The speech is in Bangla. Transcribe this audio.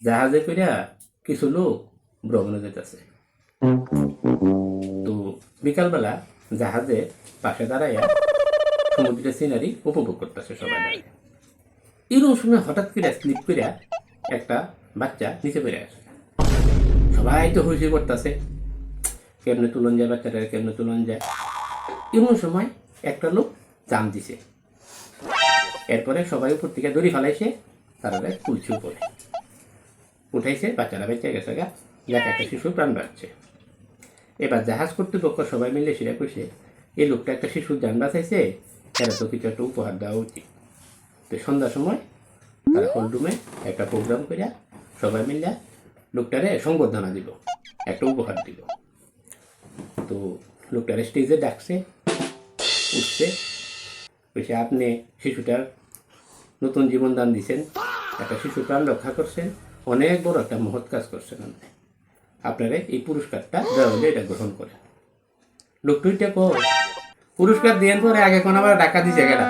জাহাজে কইরা কিছু লোক ভ্রমণে যেতেছে। তো বিকালবেলা জাহাজে পাশে দাঁড়াইয়া সমুদ্রের সিনারি উপভোগ করতেছে সবাই দাঁড়ায়। এরকম সময় হঠাৎ করে স্লিপ কইরা একটা বাচ্চা নিচে পড়ে আসে। সবাই তো হইচই করতেছে, কেমনে তুলন যায় বাচ্চাটা, কেমনে তুলন যায়। এমন সময় একটা লোক জাম দিছে। এরপরে সবাই উপর থেকে দড়ি ফেলাইছে, তারা তুলছে উপরে উঠাইছে, বাচ্চারা বেঁচে গেছে গা, যাক একটা শিশু প্রাণ বাঁচছে। এবার জাহাজ কর্তৃপক্ষ সবাই মিলে সেটা কইছে, এই লোকটা একটা শিশুর যান বাঁচাইছে, এরা তো কিছু একটা উপহার দেওয়া উচিত। তো সন্ধ্যার সময় তারা হলরুমে একটা প্রোগ্রাম করিয়া সবাই মিলে লোকটারে সংবর্ধনা দিল, একটা উপহার দিল। তো লোকটারে স্টেজে ডাকছে, উঠছে, কইছে আপনি শিশুটার নতুন জীবন দান দিছেন, একটা শিশু প্রাণ রক্ষা করছেন, অনেক বড় একটা মহৎ কাজ করছেন আপনি, আপনারা এই পুরস্কারটা দেওয়া হলে এটা গ্রহণ করেন। লোকটুইটা পুরস্কার দিয়ে পরে আগে কোন আবার ডাকা দিছে গেলা